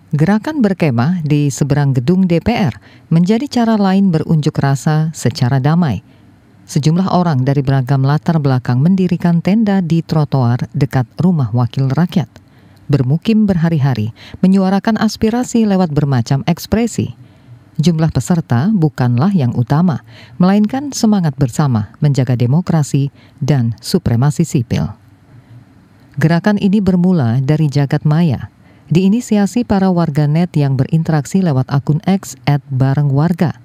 Gerakan berkemah di seberang gedung DPR menjadi cara lain berunjuk rasa secara damai. Sejumlah orang dari beragam latar belakang mendirikan tenda di trotoar dekat rumah wakil rakyat. Bermukim berhari-hari, menyuarakan aspirasi lewat bermacam ekspresi. Jumlah peserta bukanlah yang utama, melainkan semangat bersama menjaga demokrasi dan supremasi sipil. Gerakan ini bermula dari jagat maya, diinisiasi para warganet yang berinteraksi lewat akun X @barengwarga.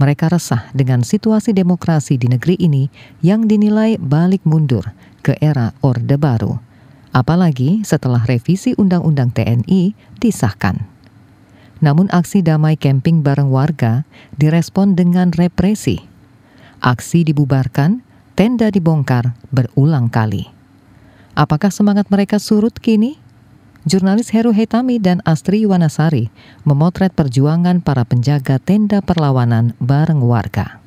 Mereka resah dengan situasi demokrasi di negeri ini yang dinilai balik mundur ke era Orde Baru. Apalagi setelah revisi Undang-Undang TNI disahkan. Namun aksi damai camping bareng warga direspon dengan represi. Aksi dibubarkan, tenda dibongkar berulang kali. Apakah semangat mereka surut kini? Jurnalis Heru Hetami dan Astri Wanasari memotret perjuangan para penjaga tenda perlawanan bareng warga.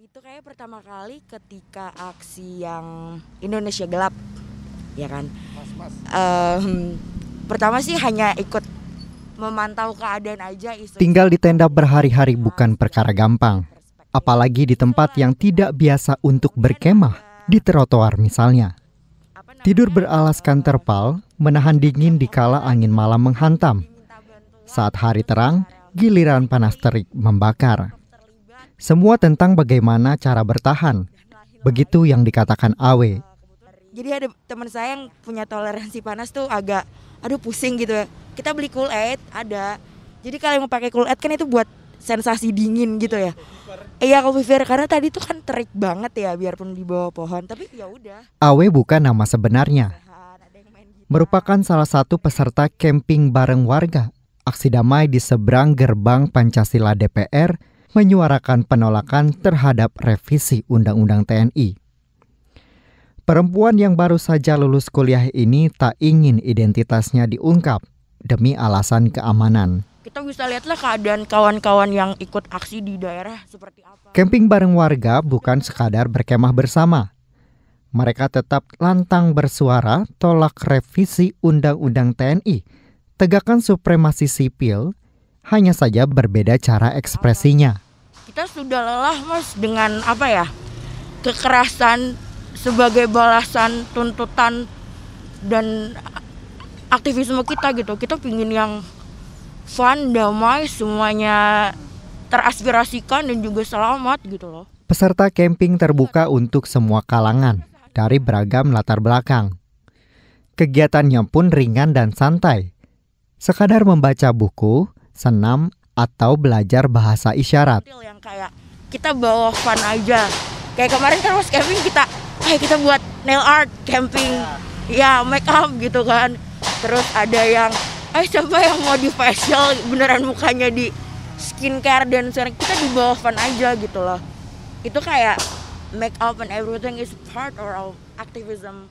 Itu kayak pertama kali ketika aksi yang Indonesia Gelap, ya kan? Pertama sih hanya ikut memantau keadaan aja. Tinggal di tenda berhari-hari bukan perkara gampang, apalagi di tempat yang tidak biasa untuk berkemah, di trotoar misalnya. Tidur beralaskan terpal, menahan dingin dikala angin malam menghantam. Saat hari terang, giliran panas terik membakar. Semua tentang bagaimana cara bertahan. Begitu yang dikatakan Awe. Jadi ada teman saya yang punya toleransi panas tuh agak, pusing gitu ya. Kita beli Cool Aid, ada. Jadi kalau mau pakai Cool Aid kan itu buat sensasi dingin gitu ya. Iya, kopi fair, karena tadi tuh kan terik banget ya biarpun di bawah pohon, tapi ya udah. Awe bukan nama sebenarnya. Merupakan salah satu peserta camping bareng warga. Aksi damai di seberang gerbang Pancasila DPR menyuarakan penolakan terhadap revisi Undang-Undang TNI. Perempuan yang baru saja lulus kuliah ini tak ingin identitasnya diungkap demi alasan keamanan. Kita bisa lihatlah keadaan kawan-kawan yang ikut aksi di daerah seperti apa. Camping bareng warga bukan sekadar berkemah bersama. Mereka tetap lantang bersuara tolak revisi Undang-Undang TNI, tegakkan supremasi sipil, hanya saja berbeda cara ekspresinya. Kita sudah lelah Mas dengan kekerasan sebagai balasan tuntutan dan aktivisme kita gitu. Kita pingin yang fun, damai, semuanya teraspirasikan dan juga selamat gitu loh. Peserta camping terbuka untuk semua kalangan dari beragam latar belakang. Kegiatannya pun ringan dan santai. Sekadar membaca buku, senam, atau belajar bahasa isyarat. Yang kayak kita bawa fun aja. Kayak kemarin kan pas camping kita buat nail art camping. Ya, make up gitu kan. Terus ada yang siapa yang mau di facial beneran mukanya di skincare, dan sekarang kita di bawah fun aja gitu loh. Itu kayak make up and everything is part of our activism.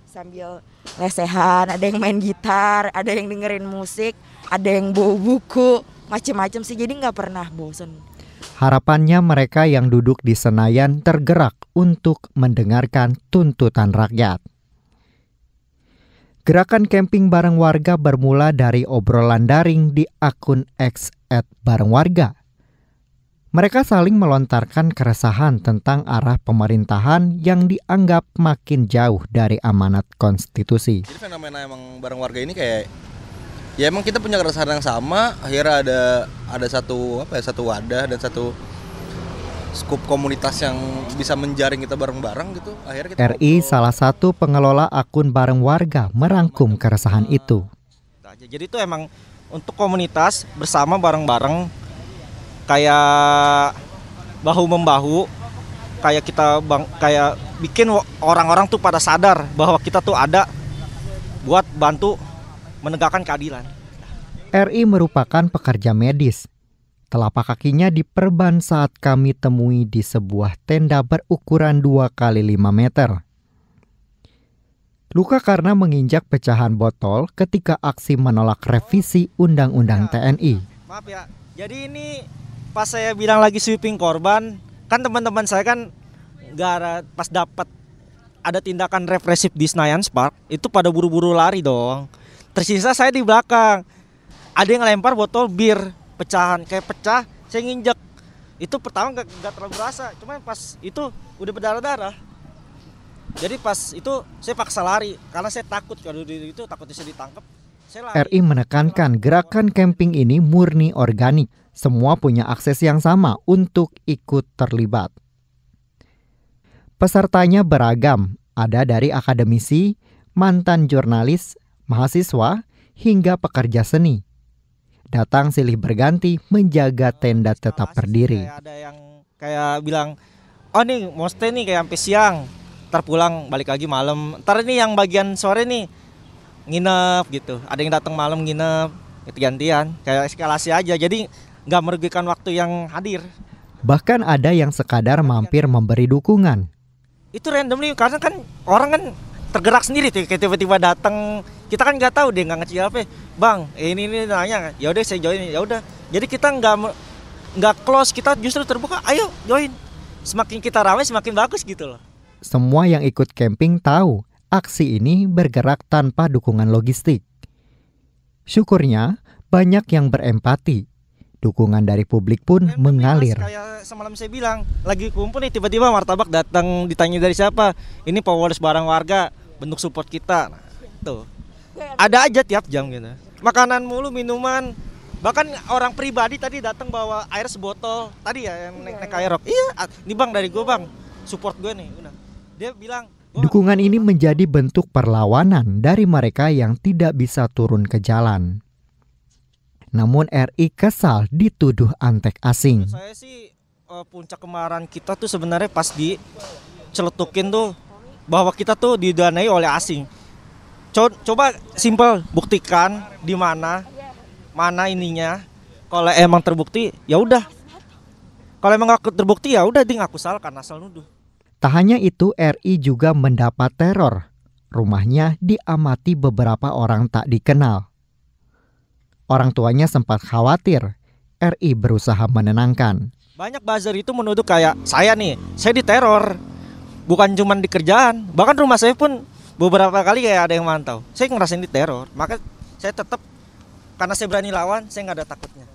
Sambil lesehan, ada yang main gitar, ada yang dengerin musik, ada yang bawa buku, macem-macem sih, jadi nggak pernah bosen. Harapannya mereka yang duduk di Senayan tergerak untuk mendengarkan tuntutan rakyat. Gerakan camping bareng warga bermula dari obrolan daring di akun X @barengwarga. Mereka saling melontarkan keresahan tentang arah pemerintahan yang dianggap makin jauh dari amanat konstitusi. Jadi fenomena emang bareng warga ini kayak, ya emang kita punya keresahan yang sama. Akhirnya ada satu wadah dan satu skup komunitas yang bisa menjaring kita bareng-bareng gitu. Akhirnya kita RI salah satu pengelola akun bareng warga merangkum keresahan itu. Jadi itu emang untuk komunitas bersama bareng-bareng, kayak bahu-membahu, kayak kayak bikin orang-orang tuh pada sadar bahwa kita tuh ada buat bantu menegakkan keadilan. RI merupakan pekerja medis. Telapak kakinya diperban saat kami temui di sebuah tenda berukuran 2x5 meter. Luka karena menginjak pecahan botol ketika aksi menolak revisi Undang-Undang TNI. Maaf ya, jadi ini pas saya bilang lagi sweeping korban, kan teman-teman saya kan pas dapat ada tindakan represif di Senayan Park, itu pada buru-buru lari dong. Tersisa saya di belakang. ada yang lempar botol bir pecahan, kayak pecah, saya nginjek. Itu pertama gak terlalu berasa, cuma pas itu udah berdarah-darah. Jadi pas itu saya paksa lari karena saya takut kalau itu takutnya saya ditangkap. RI menekankan gerakan camping ini murni organik. Semua punya akses yang sama untuk ikut terlibat. Pesertanya beragam, ada dari akademisi, mantan jurnalis, mahasiswa, hingga pekerja seni. Datang silih berganti menjaga tenda tetap berdiri. Ada yang kayak bilang, oh nih mau stay nih kayak sampai siang, ntar pulang balik lagi malam. Ntar ini yang bagian sore nih nginep gitu. Ada yang datang malam nginep, gantian, kayak eskalasi aja. Jadi nggak merugikan waktu yang hadir. Bahkan ada yang sekadar mampir memberi dukungan. Itu randomly karena kan orang kan tergerak sendiri tuh, kayak tiba-tiba datang. Kita kan nggak tahu dia nggak ngecil apa. Bang, ini nanya. Ya udah saya join. Ya udah. Jadi kita nggak close, kita justru terbuka. Ayo join. Semakin kita ramai semakin bagus gitu loh. Semua yang ikut camping tahu aksi ini bergerak tanpa dukungan logistik. Syukurnya banyak yang berempati. Dukungan dari publik pun mengalir. Kayak semalam saya bilang, lagi kumpul nih tiba-tiba martabak datang, ditanya dari siapa. Ini Polres Barang Warga, bentuk support kita. Nah, tuh. Ada aja tiap jam gitu. Makanan mulu, minuman. Bahkan orang pribadi tadi datang bawa air sebotol. Tadi ya yang naik aerok. Iya, ini bang dari gue bang, support gue nih. Udah. Dia bilang. Dukungan ini menjadi bentuk perlawanan dari mereka yang tidak bisa turun ke jalan. Namun RI kesal dituduh antek asing. Saya sih puncak kemarahan kita tuh sebenarnya pas diceletukin tuh bahwa kita tuh didanai oleh asing. Coba simpel buktikan di mana ininya. Kalau emang terbukti ya udah. Kalau emang nggak terbukti ya udah dia ngaku salah karena asal nuduh. Tak hanya itu, RI juga mendapat teror. Rumahnya diamati beberapa orang tak dikenal. Orang tuanya sempat khawatir. RI berusaha menenangkan. Banyak buzzer itu menuduh kayak saya diteror. Bukan cuma di kerjaan, bahkan rumah saya pun beberapa kali kayak ada yang mantau. Saya ngerasain diteror, maka saya tetap karena saya berani lawan, saya nggak ada takutnya.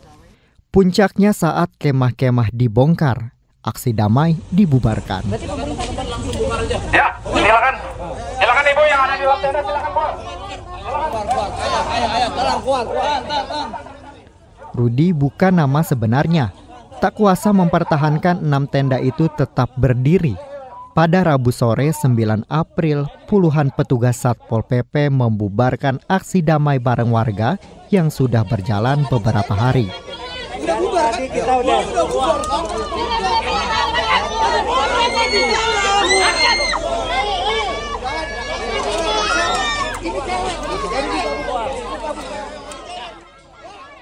Puncaknya saat kemah-kemah dibongkar. Aksi damai dibubarkan. Ya, silakan. Silakan ibu yang ada di dalam tenda, silakan Bu. Rudi bukan nama sebenarnya. Tak kuasa mempertahankan 6 tenda itu tetap berdiri. Pada Rabu sore 9 April, puluhan petugas Satpol PP membubarkan aksi damai bareng warga yang sudah berjalan beberapa hari.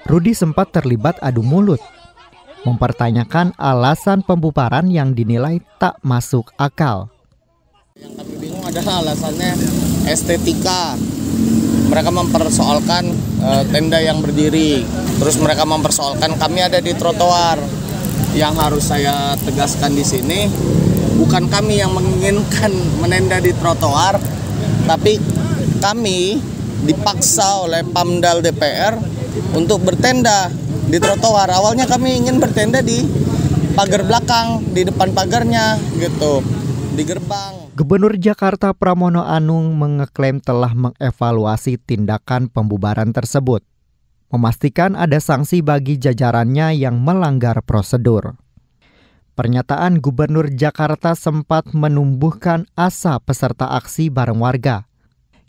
Rudi sempat terlibat adu mulut, mempertanyakan alasan pembubaran yang dinilai tak masuk akal. Yang kami bingung adalah alasannya estetika. Mereka mempersoalkan tenda yang berdiri, terus mereka mempersoalkan kami ada di trotoar. Yang harus saya tegaskan di sini, bukan kami yang menginginkan menenda di trotoar, tapi kami dipaksa oleh Pamdal DPR untuk bertenda di trotoar. Awalnya kami ingin bertenda di pagar belakang, di depan pagarnya gitu, di gerbang. Gubernur Jakarta Pramono Anung mengeklaim telah mengevaluasi tindakan pembubaran tersebut, memastikan ada sanksi bagi jajarannya yang melanggar prosedur. Pernyataan Gubernur Jakarta sempat menumbuhkan asa peserta aksi bareng warga.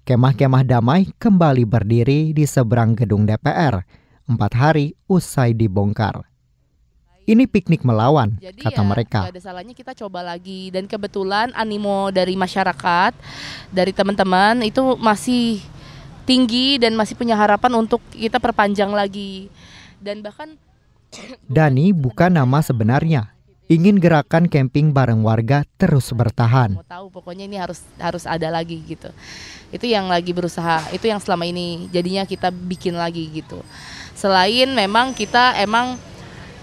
Kemah-kemah damai kembali berdiri di seberang gedung DPR 4 hari usai dibongkar. Ini piknik melawan, jadi kata mereka. Gak ada salahnya kita coba lagi. Dan kebetulan animo dari masyarakat, dari teman-teman itu masih tinggi dan masih punya harapan untuk kita perpanjang lagi. Dan bahkan Dani bukan nama sebenarnya. Ingin gerakan camping bareng warga terus bertahan. Mau tahu pokoknya ini harus ada lagi gitu. Itu yang lagi berusaha, itu yang selama ini jadinya kita bikin lagi gitu. Selain memang kita emang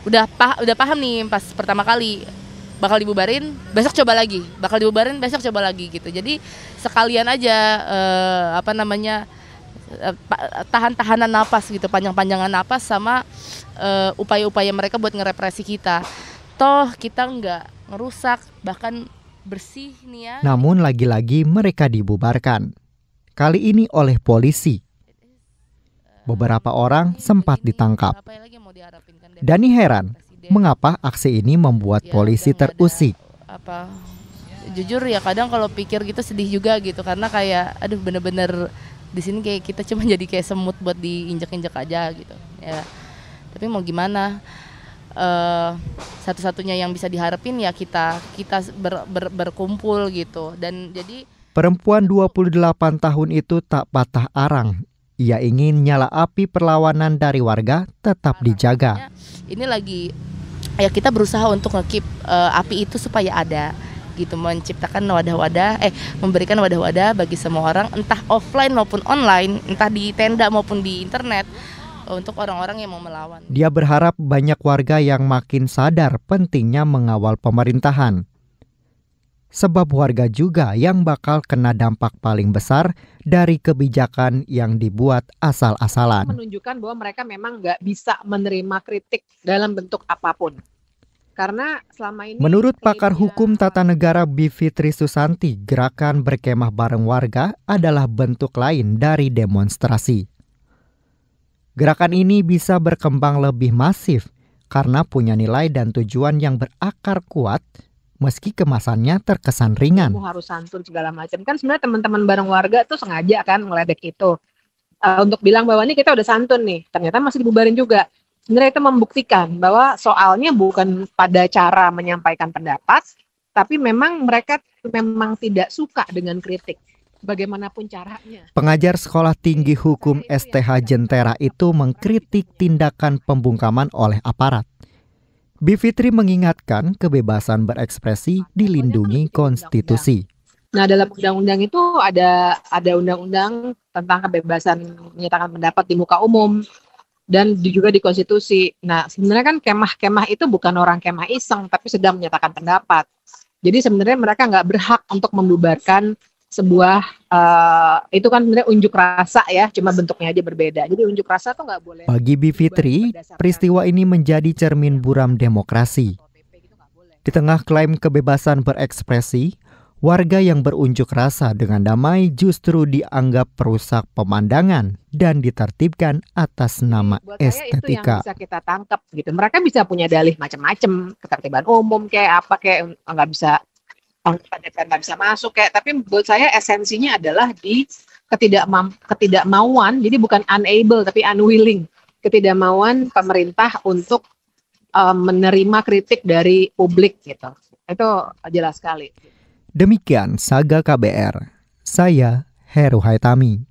udah paham nih pas pertama kali bakal dibubarin, besok coba lagi, bakal dibubarin besok coba lagi gitu. Jadi sekalian aja tahan-tahanan napas gitu, panjang-panjangan napas sama upaya-upaya mereka buat ngerepresi kita. Toh kita nggak ngerusak, bahkan bersih nih ya. Namun lagi-lagi mereka dibubarkan. Kali ini oleh polisi. Beberapa orang sempat ditangkap. Dani heran, mengapa aksi ini membuat polisi terusik. Jujur ya kadang kalau pikir gitu sedih juga gitu, karena kayak aduh bener-bener di sini kayak kita cuma jadi kayak semut buat diinjek-injek aja gitu ya. Tapi mau gimana, satu-satunya yang bisa diharapin ya kita berkumpul gitu. Dan jadi perempuan 28 tahun itu tak patah arang. Ia ingin nyala api perlawanan dari warga tetap dijaga. Ini lagi ya kita berusaha untuk nge-keep api itu supaya ada gitu, menciptakan memberikan wadah-wadah bagi semua orang, entah offline maupun online, entah di tenda maupun di internet, untuk orang-orang yang mau melawan. Dia berharap banyak warga yang makin sadar pentingnya mengawal pemerintahan. Sebab warga juga yang bakal kena dampak paling besar dari kebijakan yang dibuat asal-asalan. Menunjukkan bahwa mereka memang nggak bisa menerima kritik dalam bentuk apapun. Karena selama ini, menurut pakar hukum tata negara Bivitri Susanti, gerakan berkemah bareng warga adalah bentuk lain dari demonstrasi. Gerakan ini bisa berkembang lebih masif karena punya nilai dan tujuan yang berakar kuat meski kemasannya terkesan ringan. Harus santun segala macam. Kan sebenarnya teman-teman bareng warga tuh sengaja kan ngeledek itu. Untuk bilang bahwa ini kita udah santun nih, ternyata masih dibubarin juga. Sebenarnya itu membuktikan bahwa soalnya bukan pada cara menyampaikan pendapat, tapi memang mereka memang tidak suka dengan kritik, bagaimanapun caranya. Pengajar Sekolah Tinggi Hukum STH Jentera itu mengkritik tindakan pembungkaman oleh aparat. Bivitri mengingatkan kebebasan berekspresi dilindungi konstitusi. Nah, dalam undang-undang itu ada undang-undang tentang kebebasan menyatakan pendapat di muka umum. Dan juga di konstitusi. Nah, sebenarnya kan kemah-kemah itu bukan orang kemah iseng, tapi sedang menyatakan pendapat. Jadi sebenarnya mereka nggak berhak untuk membubarkan sebuah, itu kan sebenarnya unjuk rasa ya, cuma bentuknya aja berbeda. Jadi unjuk rasa tuh nggak boleh. Bagi Bivitri, peristiwa ini menjadi cermin buram demokrasi. Di tengah klaim kebebasan berekspresi, warga yang berunjuk rasa dengan damai justru dianggap perusak pemandangan dan ditertibkan atas nama estetika. Itu yang bisa kita tangkap gitu. Mereka bisa punya dalih macam-macam, ketertiban umum kayak apa kayak nggak bisa masuk kayak. Tapi menurut saya esensinya adalah di ketidakmauan. Jadi bukan unable tapi unwilling. Ketidakmauan pemerintah untuk menerima kritik dari publik gitu. Itu jelas sekali. Demikian Saga KBR, saya Heru Haitami.